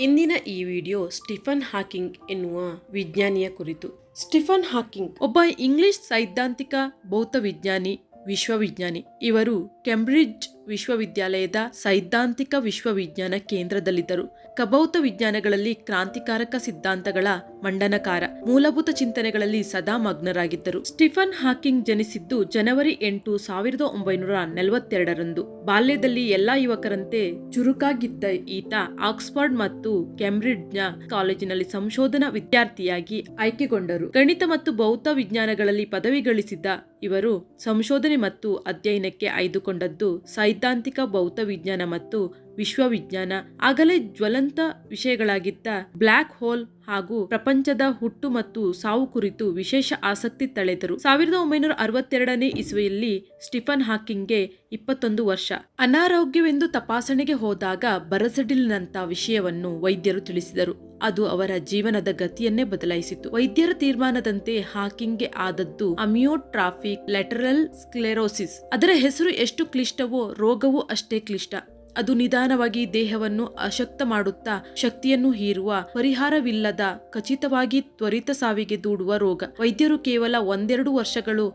ಇಂದಿನ ಈ video Stephen Hawking ಎನ್ನುವ ವಿಜ್ಞಾನಿಯ ಕುರಿತು. ಸ್ಟೀಫನ್ ಹಾಕಿಂಗ್ ಒಬ್ಬ ಇಂಗ್ಲಿಷ್ ಸೈದ್ಧಾಂತಿಕ ಭೌತವಿಜ್ಞಾನಿ, ವಿಶ್ವವಿಜ್ಞಾನಿ. ಇವರು ಕೇಂಬ್ರಿಡ್ಜ್ ವಿಶ್ವವಿದ್ಯಾಲಯದ ಸೈದ್ಧಾಂತಿಕ ವಿಶ್ವವಿಜ್ಞಾನ ಕೇಂದ್ರದಲ್ಲಿದ್ದರು. ಖಭೌತ ವಿಜ್ಞಾನಗಳಲ್ಲಿ ಕ್ರಾಂತಿಕಾರಕ ಸಿದ್ಧಾಂತಗಳ ಮಂಡನಕಾರ, ಮೂಲಭೂತ ಚಿಂತನೆಗಳಲ್ಲಿ ಸದಾ ಮಗ್ನರಾಗಿದ್ದರು. ಸ್ಟೀಫನ್ ಹಾಕಿಂಗ್ ಜನಿಸಿದ್ದು ಜನವರಿ 8, 1942ರಂದು. ಬಾಲ್ಯದಲ್ಲಿ ಎಲ್ಲಾ ಯುವಕರಂತೆ ಚುರುಕಾಗಿದ್ದ ಈತ ಆಕ್ಸ್ಫರ್ಡ್ ಮತ್ತು ಕೇಂಬ್ರಿಡ್ಜ್ನ ಕಾಲೇಜಿನಲ್ಲಿ ಸಂಶೋಧನಾ ವಿದ್ಯಾರ್ಥಿಯಾಗಿ ಆಯ್ಕೆಗೊಂಡರು. ಗಣಿತ ಮತ್ತು ಭೌತ ವಿಜ್ಞಾನಗಳಲ್ಲಿ ಪದವಿ ಗಳಿಸಿದ್ದ ಇವರು ಸಂಶೋಧನೆ ಮತ್ತು ಅಧ್ಯಯನಕ್ಕೆ ಆಯ್ದುಕೊಂಡದ್ದು ಸೈದ್ಧಾಂತಿಕ ಭೌತ ವಿಜ್ಞಾನ ಮತ್ತು ವಿಶ್ವವಿಜ್ಞಾನ. ಆಗಲೇ ಜ್ವಲಂತ ವಿಷಯಗಳಾಗಿದ್ದ ಬ್ಲ್ಯಾಕ್ ಹೋಲ್ ಹಾಗೂ ಪ್ರಪಂಚದ ಹುಟ್ಟು ಮತ್ತು ಸಾವು ಕುರಿತು ವಿಶೇಷ ಆಸಕ್ತಿ ತಳೆದರು. 1962ನೇ ಇಸವಿಯಲ್ಲಿ ಸ್ಟೀಫನ್ ಹಾಕಿಂಗ್ಗೆ 21 ವರ್ಷ. ಅನಾರೋಗ್ಯವೆಂದು ತಪಾಸಣೆಗೆ ಹೋದಾಗ ಬರಸಿಡಿಲಿನಂತ ವಿಷಯವನ್ನು ವೈದ್ಯರು ತಿಳಿಸಿದರು. ಅದು ಅವರ ಜೀವನದ ಗತಿಯನ್ನೇ ಬದಲಾಯಿಸಿತು. ವೈದ್ಯರ ತೀರ್ಮಾನದಂತೆ ಹಾಕಿಂಗ್ಗೆ ಆದದ್ದು ಅಮಿಯೋಟ್ರಾಫಿಕ್ ಲ್ಯಾಟರಲ್ ಸ್ಕ್ಲೆರೋಸಿಸ್. ಅದರ ಹೆಸರು ಎಷ್ಟು ಕ್ಲಿಷ್ಟವೋ ರೋಗವೂ ಅಷ್ಟೇ ಕ್ಲಿಷ್ಟ. ಅದು ನಿಧಾನವಾಗಿ ದೇಹವನ್ನು ಅಶಕ್ತ ಮಾಡುತ್ತಾ ಶಕ್ತಿಯನ್ನು ಹೀರುವ, ಪರಿಹಾರವಿಲ್ಲದ, ಖಚಿತವಾಗಿ ತ್ವರಿತ ಸಾವಿಗೆ ದೂಡುವ ರೋಗ. ವೈದ್ಯರು ಕೇವಲ 1-2 ವರ್ಷಗಳು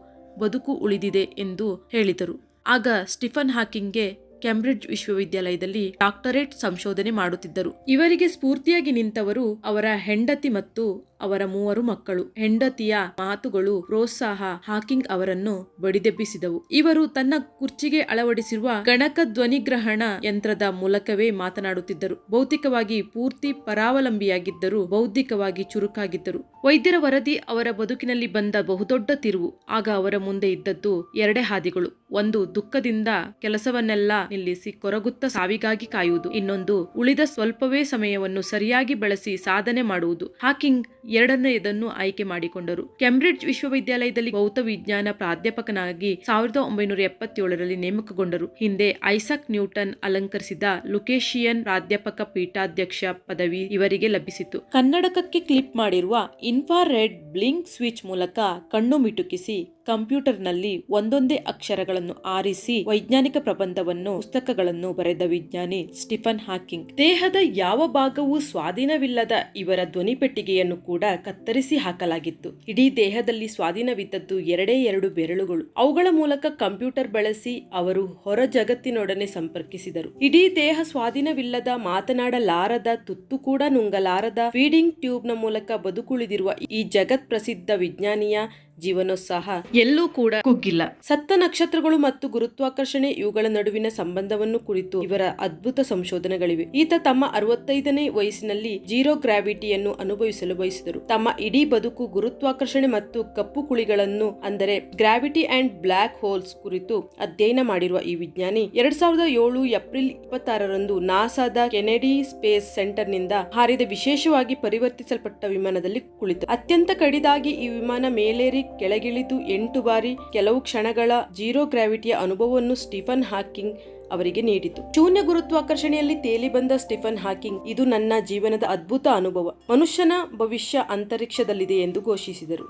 ಬದುಕು ಉಳಿದಿದೆ ಎಂದು ಹೇಳಿದರು. ಆಗ ಸ್ಟೀಫನ್ ಹಾಕಿಂಗ್ಗೆ ಕೇಂಬ್ರಿಡ್ಜ್ ವಿಶ್ವವಿದ್ಯಾಲಯದಲ್ಲಿ ಡಾಕ್ಟರೇಟ್ ಸಂಶೋಧನೆ ಮಾಡುತ್ತಿದ್ದರು. ಇವರಿಗೆ ಸ್ಫೂರ್ತಿಯಾಗಿ ನಿಂತವರು ಅವರ ಹೆಂಡತಿ ಮತ್ತು ಅವರ 3 ಮಕ್ಕಳು. ಹೆಂಡತಿಯ ಮಾತುಗಳು, ಪ್ರೋತ್ಸಾಹ ಹಾಕಿಂಗ್ ಅವರನ್ನು ಬಡಿದೆಬ್ಬಿಸಿದವು. ಇವರು ತನ್ನ ಕುರ್ಚಿಗೆ ಅಳವಡಿಸಿರುವ ಗಣಕ ಧ್ವನಿಗ್ರಹಣ ಯಂತ್ರದ ಮೂಲಕವೇ ಮಾತನಾಡುತ್ತಿದ್ದರು. ಭೌತಿಕವಾಗಿ ಪೂರ್ತಿ ಪರಾವಲಂಬಿಯಾಗಿದ್ದರು, ಬೌದ್ಧಿಕವಾಗಿ ಚುರುಕಾಗಿದ್ದರು. ವೈದ್ಯರ ವರದಿ ಅವರ ಬದುಕಿನಲ್ಲಿ ಬಂದ ಬಹುದೊಡ್ಡ ತಿರುವು. ಆಗ ಅವರ ಮುಂದೆ ಇದ್ದದ್ದು 2 ಹಾದಿಗಳು. ಒಂದು, ದುಃಖದಿಂದ ಕೆಲಸವನ್ನೆಲ್ಲ ನಿಲ್ಲಿಸಿ ಕೊರಗುತ್ತ ಸಾವಿಗಾಗಿ ಕಾಯುವುದು. ಇನ್ನೊಂದು, ಉಳಿದ ಸ್ವಲ್ಪವೇ ಸಮಯವನ್ನು ಸರಿಯಾಗಿ ಬಳಸಿ ಸಾಧನೆ ಮಾಡುವುದು. ಹಾಕಿಂಗ್ ಎರಡನೆಯದನ್ನು ಆಯ್ಕೆ ಮಾಡಿಕೊಂಡರು. ಕೇಂಬ್ರಿಡ್ಜ್ ವಿಶ್ವವಿದ್ಯಾಲಯದಲ್ಲಿ ಭೌತ ವಿಜ್ಞಾನ ಪ್ರಾಧ್ಯಾಪಕನಾಗಿ 1977ರಲ್ಲಿ ನೇಮಕಗೊಂಡರು. ಹಿಂದೆ ಐಸಾಕ್ ನ್ಯೂಟನ್ ಅಲಂಕರಿಸಿದ ಲುಕೇಶಿಯನ್ ಪ್ರಾಧ್ಯಾಪಕ ಪೀಠಾಧ್ಯಕ್ಷ ಪದವಿ ಇವರಿಗೆ ಲಭಿಸಿತು. ಕನ್ನಡಕಕ್ಕೆ ಕ್ಲಿಪ್ ಮಾಡಿರುವ ಇನ್ಫ್ರಾರೆಡ್ ಬ್ಲಿಂಕ್ ಸ್ವಿಚ್ ಮೂಲಕ ಕಣ್ಣು ಮಿಟುಕಿಸಿ ಕಂಪ್ಯೂಟರ್ನಲ್ಲಿ ಒಂದೊಂದೇ ಅಕ್ಷರಗಳನ್ನು ಆರಿಸಿ ವೈಜ್ಞಾನಿಕ ಪ್ರಬಂಧವನ್ನು, ಪುಸ್ತಕಗಳನ್ನು ಬರೆದ ವಿಜ್ಞಾನಿ ಸ್ಟೀಫನ್ ಹಾಕಿಂಗ್. ದೇಹದ ಯಾವ ಭಾಗವೂ ಸ್ವಾಧೀನವಿಲ್ಲದ ಇವರ ಧ್ವನಿಪೆಟ್ಟಿಗೆಯನ್ನು ಕೂಡ ಕತ್ತರಿಸಿ ಹಾಕಲಾಗಿತ್ತು. ಇಡೀ ದೇಹದಲ್ಲಿ ಸ್ವಾಧೀನವಿದ್ದದ್ದು 2 ಬೆರಳುಗಳು. ಅವುಗಳ ಮೂಲಕ ಕಂಪ್ಯೂಟರ್ ಬಳಸಿ ಅವರು ಹೊರ ಜಗತ್ತಿನೊಡನೆ ಸಂಪರ್ಕಿಸಿದರು. ಇಡೀ ದೇಹ ಸ್ವಾಧೀನವಿಲ್ಲದ, ಮಾತನಾಡಲಾರದ, ತುತ್ತು ಕೂಡ ನುಂಗಲಾರದ ಫೀಡಿಂಗ್ ಟ್ಯೂಬ್ನ ಮೂಲಕ ಬದುಕುಳಿದಿರುವ ಈ ಜಗತ್ ಪ್ರಸಿದ್ಧ ವಿಜ್ಞಾನಿಯ ಜೀವನೋತ್ಸಾಹ ಎಲ್ಲೂ ಕೂಡ ಕುಗ್ಗಿಲ್ಲ. ಸತ್ತ ನಕ್ಷತ್ರಗಳು ಮತ್ತು ಗುರುತ್ವಾಕರ್ಷಣೆ ಇವುಗಳ ನಡುವಿನ ಸಂಬಂಧವನ್ನು ಕುರಿತು ಇವರ ಅದ್ಭುತ ಸಂಶೋಧನೆಗಳಿವೆ. ಈತ ತಮ್ಮ 65ನೇ ವಯಸ್ಸಿನಲ್ಲಿ ಜೀರೋ ಗ್ರಾವಿಟಿಯನ್ನು ಅನುಭವಿಸಲು ಬಯಸಿದರು. ತಮ್ಮ ಇಡೀ ಬದುಕು ಗುರುತ್ವಾಕರ್ಷಣೆ ಮತ್ತು ಕಪ್ಪು ಕುಳಿಗಳನ್ನು, ಅಂದರೆ ಗ್ರಾವಿಟಿ ಅಂಡ್ ಬ್ಲ್ಯಾಕ್ ಹೋಲ್ಸ್ ಕುರಿತು ಅಧ್ಯಯನ ಮಾಡಿರುವ ಈ ವಿಜ್ಞಾನಿ 2007 ಏಪ್ರಿಲ್ 26ರಂದು ನಾಸಾದ ಕೆನೆಡಿ ಸ್ಪೇಸ್ ಸೆಂಟರ್ ನಿಂದ ಹಾರಿದ ವಿಶೇಷವಾಗಿ ಪರಿವರ್ತಿಸಲ್ಪಟ್ಟ ವಿಮಾನದಲ್ಲಿ ಕುಳಿತು. ಅತ್ಯಂತ ಕಡಿದಾಗಿ ಈ ವಿಮಾನ ಮೇಲೇರಿ ಕೆಳಗಿಳಿದು 8 ಬಾರಿ ಕೆಲವು ಕ್ಷಣಗಳ ಜೀರೋ ಗ್ರಾವಿಟಿಯ ಅನುಭವವನ್ನು ಸ್ಟೀಫನ್ ಹಾಕಿಂಗ್ ಅವರಿಗೆ ನೀಡಿತು. ಶೂನ್ಯ ಗುರುತ್ವಾಕರ್ಷಣೆಯಲ್ಲಿ ತೇಲಿ ಬಂದ ಸ್ಟೀಫನ್ ಹಾಕಿಂಗ್, ಇದು ನನ್ನ ಜೀವನದ ಅದ್ಭುತ ಅನುಭವ, ಮನುಷ್ಯನ ಭವಿಷ್ಯ ಅಂತರಿಕ್ಷದಲ್ಲಿದೆ ಎಂದು ಘೋಷಿಸಿದರು.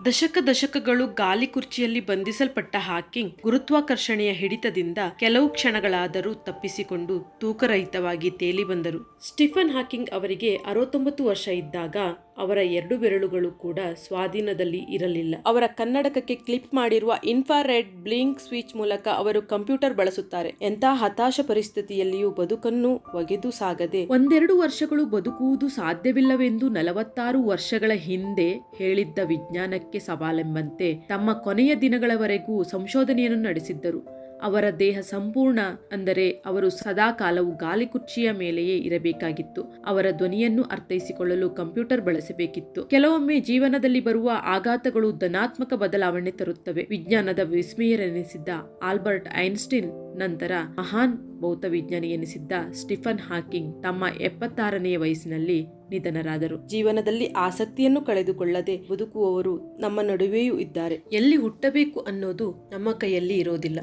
ದಶಕಗಳು ಗಾಲಿ ಕುರ್ಚಿಯಲ್ಲಿ ಬಂಧಿಸಲ್ಪಟ್ಟ ಹಾಕಿಂಗ್ ಗುರುತ್ವಾಕರ್ಷಣೆಯ ಹಿಡಿತದಿಂದ ಕೆಲವು ಕ್ಷಣಗಳಾದರೂ ತಪ್ಪಿಸಿಕೊಂಡು ತೂಕರಹಿತವಾಗಿ ತೇಲಿ ಬಂದರು. ಸ್ಟೀಫನ್ ಹಾಕಿಂಗ್ ಅವರಿಗೆ 69 ವರ್ಷ ಇದ್ದಾಗ ಅವರ 2 ಬೆರಳುಗಳು ಕೂಡ ಸ್ವಾಧೀನದಲ್ಲಿ ಇರಲಿಲ್ಲ. ಅವರ ಕನ್ನಡಕಕ್ಕೆ ಕ್ಲಿಪ್ ಮಾಡಿರುವ ಇನ್ಫ್ರಾರೆಡ್ ಬ್ಲಿಂಕ್ ಸ್ವಿಚ್ ಮೂಲಕ ಅವರು ಕಂಪ್ಯೂಟರ್ ಬಳಸುತ್ತಾರೆ. ಎಂಥ ಹತಾಶ ಪರಿಸ್ಥಿತಿಯಲ್ಲಿಯೂ ಬದುಕನ್ನು ಒಗೆದು ಸಾಗದೆ 1-2 ವರ್ಷಗಳು ಬದುಕುವುದು ಸಾಧ್ಯವಿಲ್ಲವೆಂದು 46 ವರ್ಷಗಳ ಹಿಂದೆ ಹೇಳಿದ್ದ ವಿಜ್ಞಾನಕ್ಕೆ ಸವಾಲೆಂಬಂತೆ ತಮ್ಮ ಕೊನೆಯ ದಿನಗಳವರೆಗೂ ಸಂಶೋಧನೆಯನ್ನು ನಡೆಸಿದ್ದರು. ಅವರ ದೇಹ ಸಂಪೂರ್ಣ, ಅಂದರೆ ಅವರು ಸದಾಕಾಲವು ಗಾಲಿ ಕುರ್ಚಿಯ ಮೇಲೆಯೇ ಇರಬೇಕಾಗಿತ್ತು. ಅವರ ಧ್ವನಿಯನ್ನು ಅರ್ಥೈಸಿಕೊಳ್ಳಲು ಕಂಪ್ಯೂಟರ್ ಬಳಸಬೇಕಿತ್ತು. ಕೆಲವೊಮ್ಮೆ ಜೀವನದಲ್ಲಿ ಬರುವ ಆಘಾತಗಳು ಧನಾತ್ಮಕ ಬದಲಾವಣೆ ತರುತ್ತವೆ. ವಿಜ್ಞಾನದ ವಿಸ್ಮಯರೆನಿಸಿದ್ದ ಆಲ್ಬರ್ಟ್ ಐನ್ಸ್ಟೀನ್ ನಂತರ ಮಹಾನ್ ಭೌತವಿಜ್ಞಾನಿ ಎನಿಸಿದ್ದ ಸ್ಟೀಫನ್ ಹಾಕಿಂಗ್ ತಮ್ಮ 76ನೇ ವಯಸ್ಸಿನಲ್ಲಿ ನಿಧನರಾದರು. ಜೀವನದಲ್ಲಿ ಆಸಕ್ತಿಯನ್ನು ಕಳೆದುಕೊಳ್ಳದೆ ಬದುಕುವವರು ನಮ್ಮ ನಡುವೆಯೂ ಇದ್ದಾರೆ. ಎಲ್ಲಿ ಹುಟ್ಟಬೇಕು ಅನ್ನೋದು ನಮ್ಮ ಕೈಯಲ್ಲಿ ಇರೋದಿಲ್ಲ,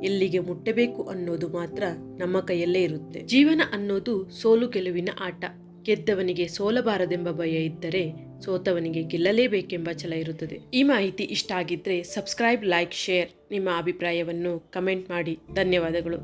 ಎಲ್ಲಿಗೆ ಮುಟ್ಟಬೇಕು ಅನ್ನೋದು ಮಾತ್ರ ನಮ್ಮ ಕೈಯಲ್ಲೇ ಇರುತ್ತೆ. ಜೀವನ ಅನ್ನೋದು ಸೋಲು ಗೆಲುವಿನ ಆಟ. ಗೆದ್ದವನಿಗೆ ಸೋಲಬಾರದೆಂಬ ಭಯ ಇದ್ದರೆ ಸೋತವನಿಗೆ ಗೆಲ್ಲಲೇಬೇಕೆಂಬ ಛಲ ಇರುತ್ತದೆ. ಈ ಮಾಹಿತಿ ಇಷ್ಟ ಆಗಿದ್ರೆ ಸಬ್ಸ್ಕ್ರೈಬ್, ಲೈಕ್, ಶೇರ್. ನಿಮ್ಮ ಅಭಿಪ್ರಾಯವನ್ನು ಕಮೆಂಟ್ ಮಾಡಿ. ಧನ್ಯವಾದಗಳು.